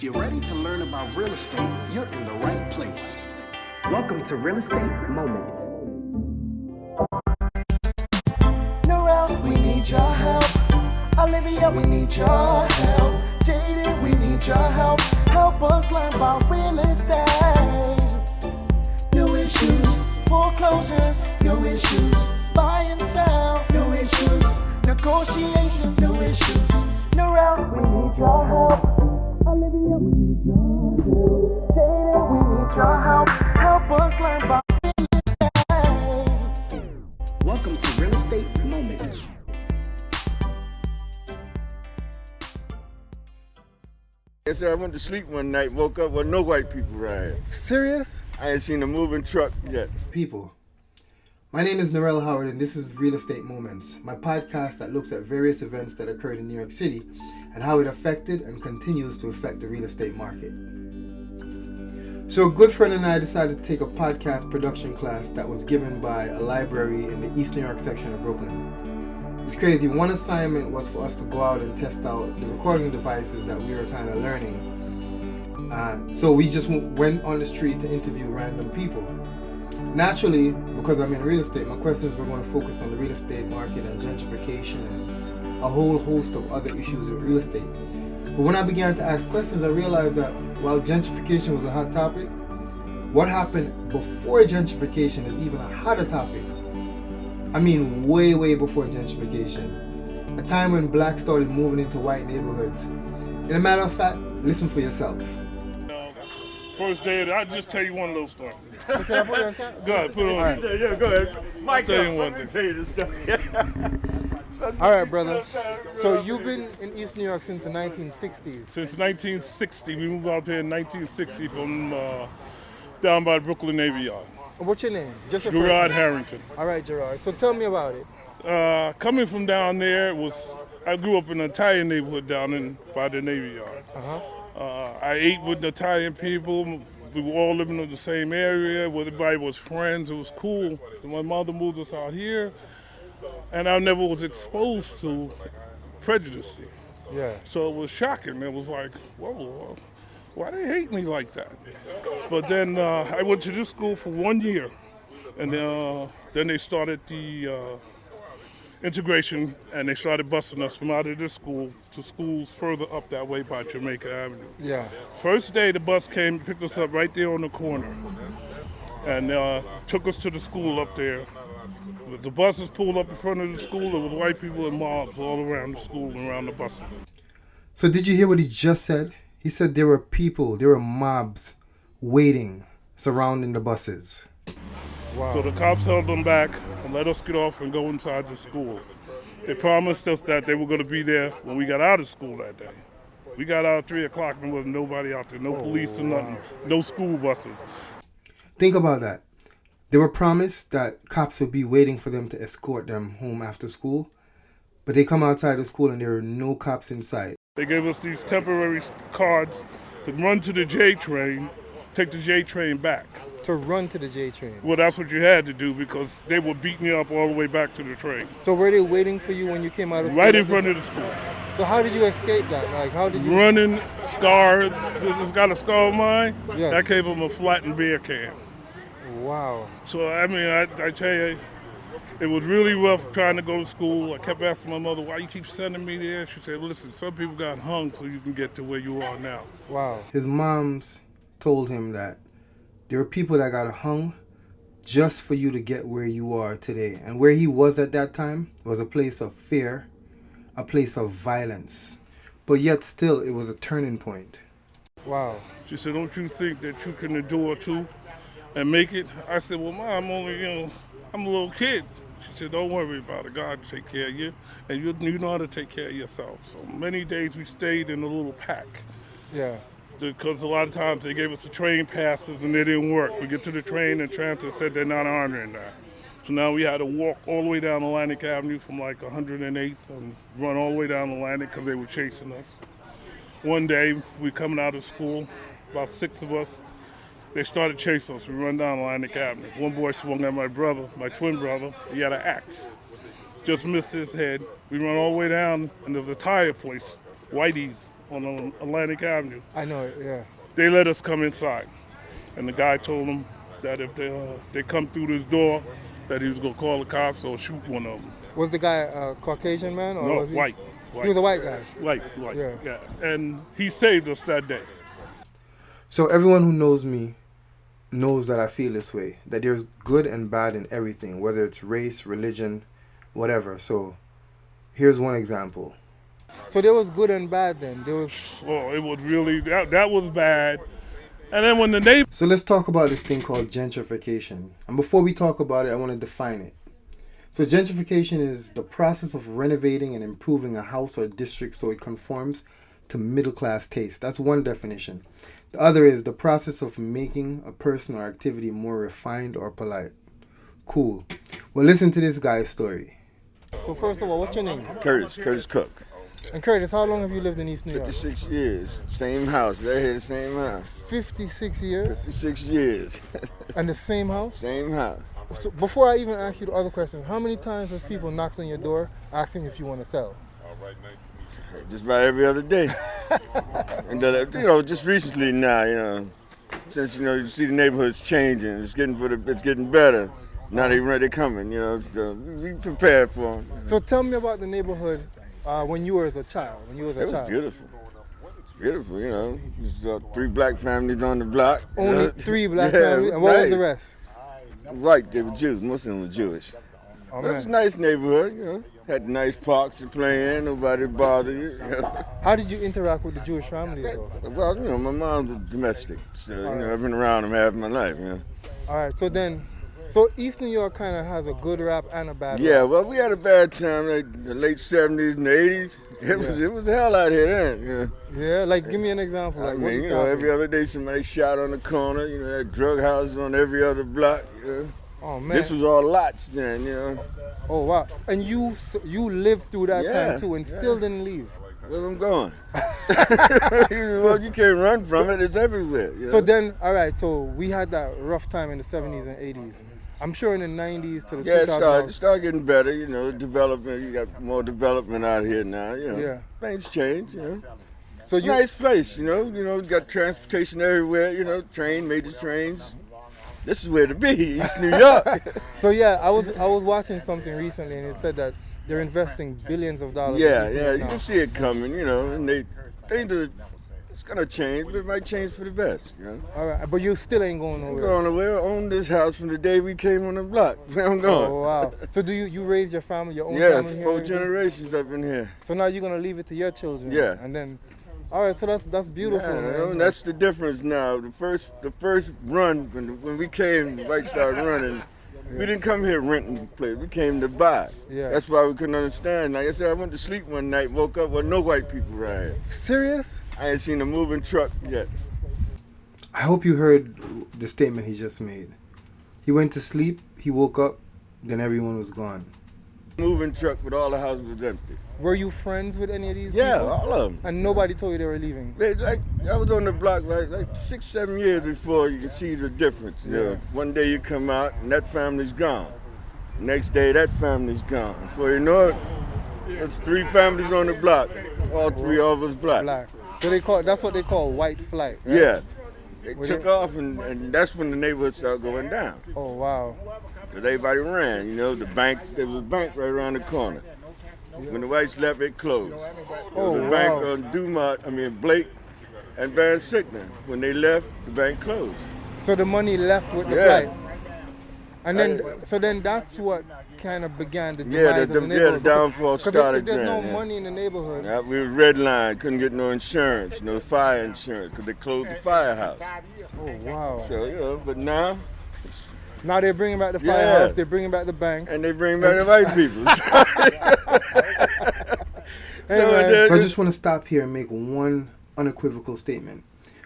If you're ready to learn about real estate, you're in the right place. Welcome to Real Estate Moment. Narrel, we need your help. Olivia, we need your help. Jaden, we need your help. Help us learn about real estate. New issues, foreclosures, new issues. Buy and sell, new issues. Negotiations, new issues. Narrel, we need your help. Olivia, we need your help. Jaden, we need your help. Help us learn about real estate. Welcome to Real Estate Moment. I went to sleep one night, woke up with no white people around. Serious? I ain't seen a moving truck yet. People, my name is Narrel Howard and this is Real Estate Moments, my podcast that looks at various events that occurred in New York City and how it affected and continues to affect the real estate market. So a good friend and I decided to take a podcast production class that was given by a library in the East New York section of Brooklyn. It's crazy. One assignment was for us to go out and test out the recording devices that we were kind of learning. So we just went on the street to interview random people. Naturally, because I'm in real estate, my questions were going to focus on the real estate market and gentrification and a whole host of other issues with real estate. But when I began to ask questions, I realized that while gentrification was a hot topic, what happened before gentrification is even a hotter topic. I mean, way before gentrification. A time when blacks started moving into white neighborhoods. In a matter of fact, listen for yourself. First day, I'll just tell you one little story. So can I put it on camera? Go ahead, put it on. Right. Yeah, go ahead. Mike, I'll tell you one let me thing. tell you this stuff. All right, brother. So you've been in East New York since the 1960s. Since 1960, we moved out here in 1960 from down by the Brooklyn Navy Yard. What's your name? Just your Gerard first name. Harrington. All right, Gerard. So tell me about it. Coming from down there I grew up in an Italian neighborhood down by the Navy Yard. I ate with the Italian people. We were all living in the same area. Everybody was friends. It was cool. My mother moved us out here, and I never was exposed to prejudice. Yeah. So it was shocking. It was like, whoa, why they hate me like that? But then I went to this school for 1 year, and then they started the integration, and they started busing us from out of this school to schools further up that way by Jamaica Avenue. Yeah. First day, the bus came, picked us up right there on the corner, and took us to the school up there. The buses pulled up in front of the school. There was white people and mobs all around the school and around the buses. So did you hear what he just said? He said there were mobs waiting, surrounding the buses. Wow. So the cops held them back and let us get off and go inside the school. They promised us that they were going to be there when we got out of school that day. We got out at 3 o'clock and there wasn't nobody out there, no police or nothing, no school buses. Think about that. They were promised that cops would be waiting for them to escort them home after school, but they come outside the school and there are no cops inside. They gave us these temporary cards to run to the J train, take the J train back. To run to the J train. Well, that's what you had to do because they were beating you up all the way back to the train. So were they waiting for you when you came out of school? Right in front of the school. So how did you escape that? Like, how did you... Running, scars. This got a scar of mine. Yes. That gave them a flattened beer can. Wow. So, I mean, I tell you, it was really rough trying to go to school. I kept asking my mother, why you keep sending me there? She said, listen, some people got hung so you can get to where you are now. Wow. His moms told him that there were people that got hung just for you to get where you are today. And where he was at that time was a place of fear, a place of violence. But yet still, it was a turning point. Wow. She said, don't you think that you can endure too and make it? I said, well, Mom, I'm a little kid. She said, don't worry about it. God will take care of you. And you know how to take care of yourself. So many days we stayed in a little pack. Yeah. Because a lot of times they gave us the train passes and they didn't work. We get to the train and transit said they're not honoring that. So now we had to walk all the way down Atlantic Avenue from like 108th and run all the way down Atlantic because they were chasing us. One day we coming out of school, about 6 of us, they started chasing us. We run down Atlantic Avenue. One boy swung at my brother, my twin brother. He had an axe. Just missed his head. We run all the way down and there's a tire place, Whitey's on Atlantic Avenue. I know it, yeah. They let us come inside. And the guy told them that if they come through this door, that he was going to call the cops or shoot one of them. Was the guy a Caucasian man? Or No, was he? white. He was a white guy. White, Yeah. yeah. And he saved us that day. So everyone who knows me knows that I feel this way, that there's good and bad in everything, whether it's race, religion, whatever. So here's one example. So there was good and bad then. There was. Oh, it was really, that was bad. And then when the neighbor... So let's talk about this thing called gentrification. And before we talk about it, I want to define it. So gentrification is the process of renovating and improving a house or district so it conforms to middle class taste. That's one definition. The other is the process of making a person or activity more refined or polite. Cool. Well, listen to this guy's story. So first of all, what's your name? Curtis Cook. And Curtis, how long have you lived in East New York? 56 years. Same house. Right here, the same house. 56 years? 56 years. And the same house? Same house. So before I even ask you the other question, how many times have people knocked on your door asking if you want to sell? Just about every other day. And just recently now, since you see the neighborhood's changing, it's getting better. Now they're coming, so we prepared for them. So tell me about the neighborhood when you were a child. It was beautiful. It's beautiful, There's 3 black families on the block. Only 3 black families? And what was the rest? White, they were Jews. Most of them were Jewish. Oh, But it was a nice neighborhood, Had nice parks to play in. Nobody bothered you. How did you interact with the Jewish families, though? Well, my mom's a domestic, so I've been around them half my life. All right, so East New York kind of has a good rap and a bad rap. Yeah, well, we had a bad time, like the late 70s and 80s. It was hell out here then. Yeah, like give me an example. Like, what every other day somebody shot on the corner. That drug houses on every other block. Oh man, this was all lots then. Oh wow, and you lived through that time too, and still didn't leave. Where I'm going? You can't run from it. It's everywhere. So then, all right. So we had that rough time in the 70s and 80s. I'm sure in the 90s to the 2000s. It started getting better. Development. You got more development out here now. Yeah. Things change. So it's a nice place. You got transportation everywhere. Major trains. This is where to be, East New York. So yeah, I was watching something recently, and it said that they're investing billions of dollars. Yeah, you can see it coming, and they think that it's gonna change, but it might change for the best, All right, but you still ain't going nowhere. I'm going nowhere. I own this house from the day we came on the block. Where I'm going. Oh wow! So do you raise your family, your own family here? 4 generations up in here. So now you're gonna leave it to your children. Yeah. And then, all right. So that's beautiful. Yeah, man. That's the difference now. The first run when we came, the whites started running. We didn't come here renting the place. We came to buy. Yeah. That's why we couldn't understand. Like I said, I went to sleep one night, woke up with no white people around here. Serious? I ain't seen a moving truck yet. I hope you heard the statement he just made. He went to sleep, he woke up, then everyone was gone. Moving truck, but all the houses was empty. Were you friends with any of these Yeah, people? all of them. And nobody told you they were leaving? I was on the block like 6, 7 years before you could see the difference. One day you come out and that family's gone. Next day that family's gone. Before you know it, there's 3 families on the block. All 3 of us black. So that's what they call white flight, right? Yeah. They took off and that's when the neighborhood started going down. Oh wow. Because everybody ran, there was a bank right around the corner. When the whites left, it closed. There was a bank on Blake and Van Sickner. When they left, the bank closed. So the money left with the flight. And then that's what kind of began the demise of the neighborhood. The downfall started there's then. no money in the neighborhood. Yeah, we were redlined, couldn't get no insurance, no fire insurance, because they closed the firehouse. Oh wow. So, but now they're bringing back the firehouse, they're bringing back the banks. And they bring back the white people. So I just want to stop here and make one unequivocal statement.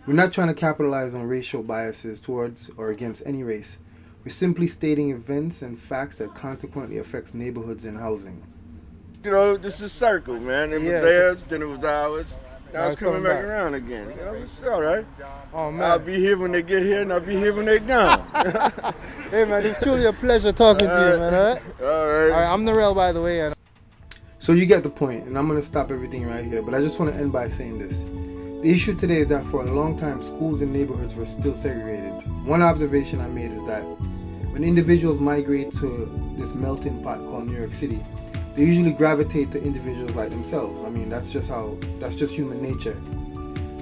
We're not trying to capitalize on racial biases towards or against any race. We're simply stating events and facts that consequently affects neighborhoods and housing. This is a circle, man. It was theirs, then it was ours. Now it's coming back around again. It's all right. Oh, man. I'll be here when they get here, and I'll be here when they're gone. Hey, man, it's truly a pleasure talking to you, man, all right? All right. All right, I'm Narrel, by the way. So you get the point, and I'm going to stop everything right here, but I just want to end by saying this. The issue today is that for a long time, schools and neighborhoods were still segregated. One observation I made is that when individuals migrate to this melting pot called New York City, they usually gravitate to individuals like themselves. I mean, that's just human nature.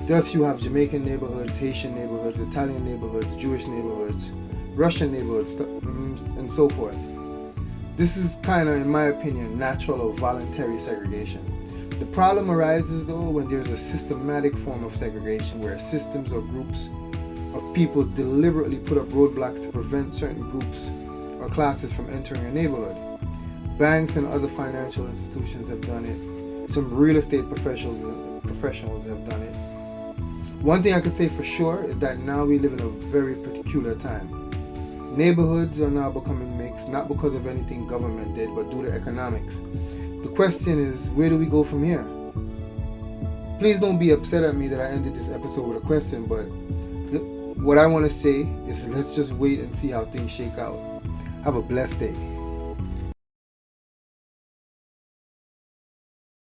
Thus, you have Jamaican neighborhoods, Haitian neighborhoods, Italian neighborhoods, Jewish neighborhoods, Russian neighborhoods, and so forth. This is kind of, in my opinion, natural or voluntary segregation. The problem arises, though, when there's a systematic form of segregation where systems or groups of people deliberately put up roadblocks to prevent certain groups or classes from entering a neighborhood. Banks and other financial institutions have done it. Some real estate professionals have done it. One thing I could say for sure is that now we live in a very peculiar time. Neighborhoods are now becoming mixed, not because of anything government did, but due to economics. The question is, where do we go from here? Please don't be upset at me that I ended this episode with a question, but what I want to say is let's just wait and see how things shake out. Have a blessed day.